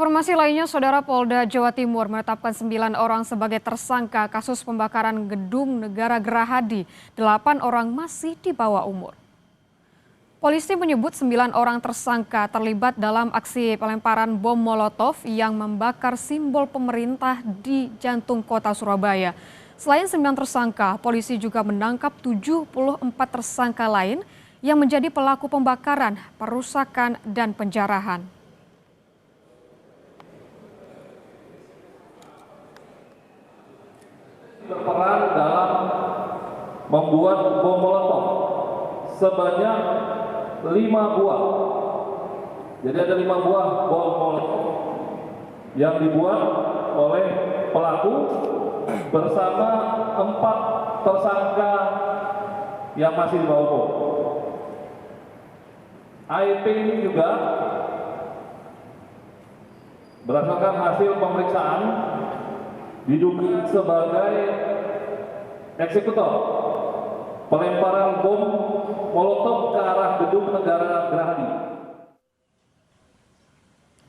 Informasi lainnya, Saudara, Polda Jawa Timur menetapkan 9 orang sebagai tersangka kasus pembakaran gedung Negara Gerahadi. 8 orang masih di bawah umur. Polisi menyebut 9 orang tersangka terlibat dalam aksi pelemparan bom Molotov yang membakar simbol pemerintah di jantung kota Surabaya. Selain 9 tersangka, polisi juga menangkap 74 tersangka lain yang menjadi pelaku pembakaran, perusakan, dan penjarahan. Berperan dalam membuat bom Molotov sebanyak 5 buah. Jadi ada 5 buah bom Molotov yang dibuat oleh pelaku bersama 4 tersangka yang masih di bawah umur. AIP ini juga berdasarkan hasil pemeriksaan diduga sebagai eksekutor pelemparan bom Molotov ke arah gedung Negara Gerahadi.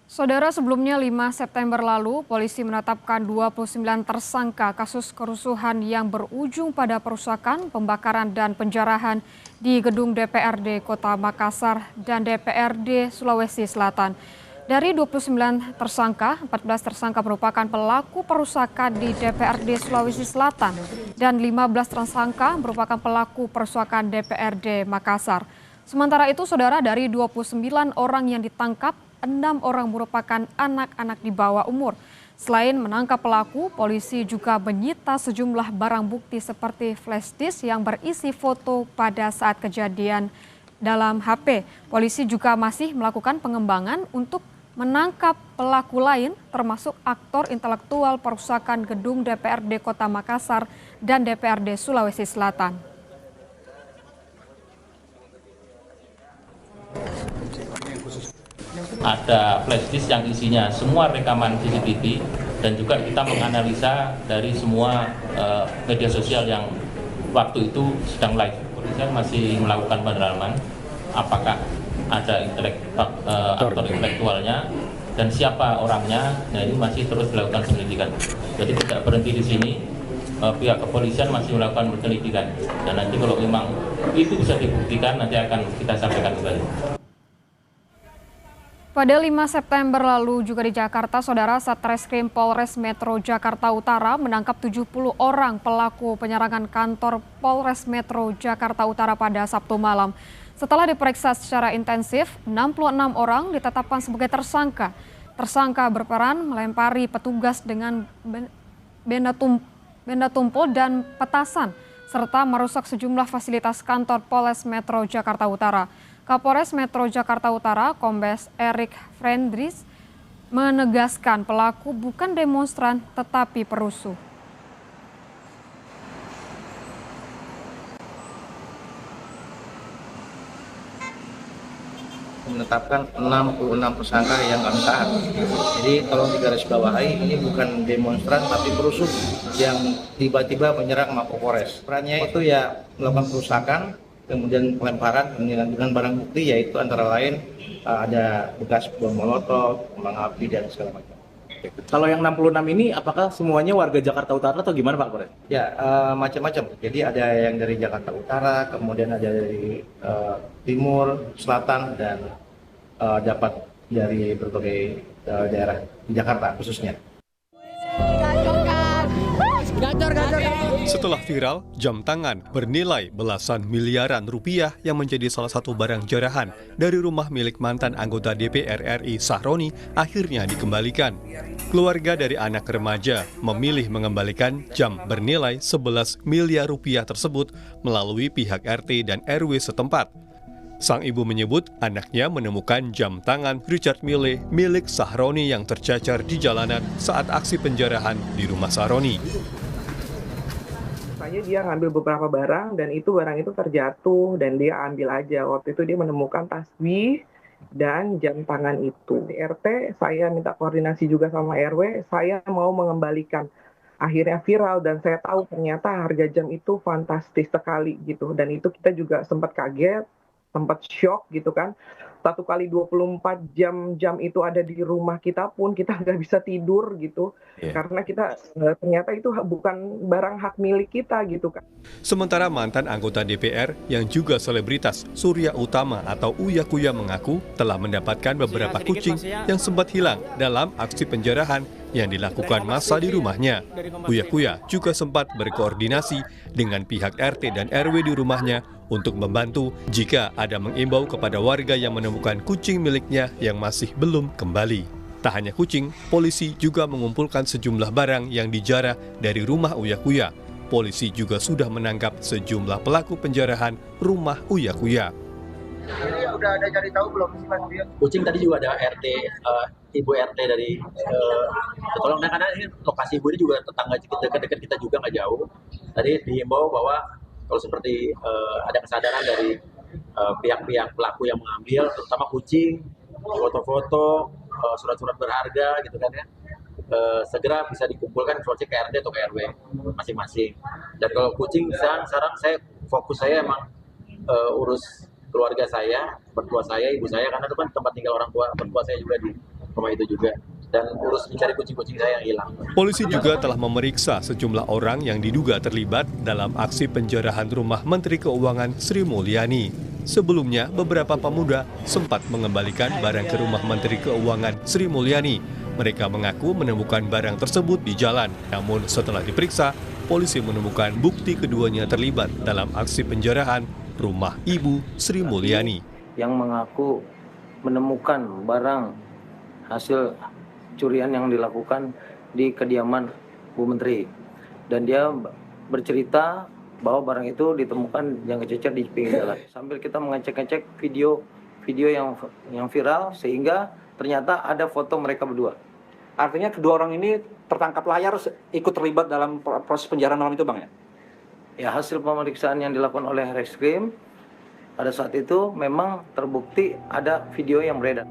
Saudara, sebelumnya 5 September lalu, polisi menetapkan 29 tersangka kasus kerusuhan yang berujung pada perusakan, pembakaran, dan penjarahan di gedung DPRD Kota Makassar dan DPRD Sulawesi Selatan. Dari 29 tersangka, 14 tersangka merupakan pelaku perusakan di DPRD Sulawesi Selatan dan 15 tersangka merupakan pelaku perusakan DPRD Makassar. Sementara itu, Saudara, dari 29 orang yang ditangkap, 6 orang merupakan anak-anak di bawah umur. Selain menangkap pelaku, polisi juga menyita sejumlah barang bukti seperti flash disk yang berisi foto pada saat kejadian dalam HP. Polisi juga masih melakukan pengembangan untuk menangkap pelaku lain termasuk aktor intelektual perusakan gedung DPRD Kota Makassar dan DPRD Sulawesi Selatan. Ada flash disk yang isinya semua rekaman CCTV dan juga kita menganalisa dari semua media sosial yang waktu itu sedang live. Polisi masih melakukan pendalaman apakah ada aktor intelektualnya dan siapa orangnya. Nah, ini masih terus dilakukan penyelidikan. Jadi tidak berhenti di sini, pihak kepolisian masih melakukan penyelidikan. Dan nanti kalau memang itu bisa dibuktikan, nanti akan kita sampaikan kembali. Pada 5 September lalu juga di Jakarta, Saudara, Satreskrim Polres Metro Jakarta Utara menangkap 70 orang pelaku penyerangan kantor Polres Metro Jakarta Utara pada Sabtu malam. Setelah diperiksa secara intensif, 66 orang ditetapkan sebagai tersangka. Tersangka berperan melempari petugas dengan benda tumpul dan petasan, serta merusak sejumlah fasilitas kantor Polres Metro Jakarta Utara. Kapolres Metro Jakarta Utara, Kombes Erik Frendris, menegaskan pelaku bukan demonstran tetapi perusuh. Menetapkan 66 tersangka yang kami tahan. Jadi tolong digarisbawahi, ini bukan demonstran tapi perusuh yang tiba-tiba menyerang Mapolres. Perannya itu ya melakukan perusakan, kemudian pelemparan dengan barang bukti yaitu antara lain ada bekas bom Molotov, kembang api dan segala macam. Kalau yang 66 ini apakah semuanya warga Jakarta Utara atau gimana Pak Polres? Ya, macam-macam. Jadi ada yang dari Jakarta Utara, kemudian ada dari timur, selatan, dan dapat dari berbagai daerah di Jakarta khususnya. Setelah viral, jam tangan bernilai belasan miliaran rupiah yang menjadi salah satu barang jarahan dari rumah milik mantan anggota DPR RI Sahroni akhirnya dikembalikan. Keluarga dari anak remaja memilih mengembalikan jam bernilai 11 miliar rupiah tersebut melalui pihak RT dan RW setempat. Sang ibu menyebut anaknya menemukan jam tangan Richard Mille milik Sahroni yang tercacar di jalanan saat aksi penjarahan di rumah Sahroni. Dia ngambil beberapa barang dan barang itu terjatuh dan dia ambil aja. Waktu itu dia menemukan tasbih dan jam tangan itu. Di RT saya minta koordinasi juga sama RW, saya mau mengembalikan. Akhirnya viral dan saya tahu ternyata harga jam itu fantastis sekali gitu. Dan itu kita juga sempat kaget, sempat shock gitu kan. 1 kali 24 jam itu ada di rumah kita pun kita nggak bisa tidur gitu. Karena kita ternyata itu bukan barang hak milik kita gitu kan. Sementara mantan anggota DPR yang juga selebritas Surya Utama atau Uya Kuya mengaku telah mendapatkan beberapa kucing yang sempat hilang dalam aksi penjarahan yang dilakukan massa di rumahnya. Uya Kuya juga sempat berkoordinasi dengan pihak RT dan RW di rumahnya untuk membantu jika ada mengimbau kepada warga yang menemukan kucing miliknya yang masih belum kembali. Tak hanya kucing, polisi juga mengumpulkan sejumlah barang yang dijarah dari rumah Uya Kuya. Polisi juga sudah menangkap sejumlah pelaku penjarahan rumah Uya Kuya. Ini udah ada cari tahu belum sih Mas Rio? Kucing tadi juga ada RT, ibu RT dari tolong karena ini lokasi ibu ini juga tetangga dekat-dekat kita juga nggak jauh. Tadi diimbau bahwa kalau seperti ada kesadaran dari pihak-pihak pelaku yang mengambil, terutama kucing, foto-foto, surat-surat berharga gitu kan ya, segera bisa dikumpulkan informasi ke RT atau ke RW masing-masing. Dan kalau kucing sekarang fokus saya emang urus keluarga saya, mertua saya, ibu saya, karena itu kan tempat tinggal orang tua, mertua saya juga di rumah itu juga, dan urus mencari kucing-kucing saya yang hilang. Polisi juga telah memeriksa sejumlah orang yang diduga terlibat dalam aksi penjarahan rumah Menteri Keuangan Sri Mulyani. Sebelumnya, beberapa pemuda sempat mengembalikan barang ke rumah Menteri Keuangan Sri Mulyani. Mereka mengaku menemukan barang tersebut di jalan, namun setelah diperiksa, polisi menemukan bukti keduanya terlibat dalam aksi penjarahan rumah Ibu Sri Mulyani. Yang mengaku menemukan barang hasil curian yang dilakukan di kediaman Bu Menteri. Dan dia bercerita bahwa barang itu ditemukan yang kececer di pinggir jalan. Sambil kita mengecek-ngecek video yang viral, sehingga ternyata ada foto mereka berdua. Artinya kedua orang ini tertangkap layar ikut terlibat dalam proses penjarahan malam itu Bang ya? Ya, hasil pemeriksaan yang dilakukan oleh Reskrim pada saat itu memang terbukti ada video yang beredar.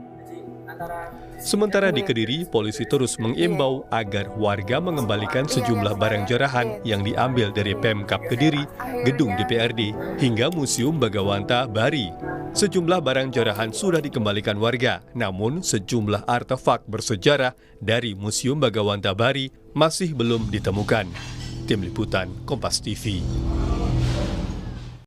Sementara di Kediri, polisi terus mengimbau agar warga mengembalikan sejumlah barang jarahan yang diambil dari Pemkab Kediri, gedung DPRD, hingga Museum Bagawanta Bari. Sejumlah barang jarahan sudah dikembalikan warga, namun sejumlah artefak bersejarah dari Museum Bagawanta Bari masih belum ditemukan. Tim Liputan Kompas TV.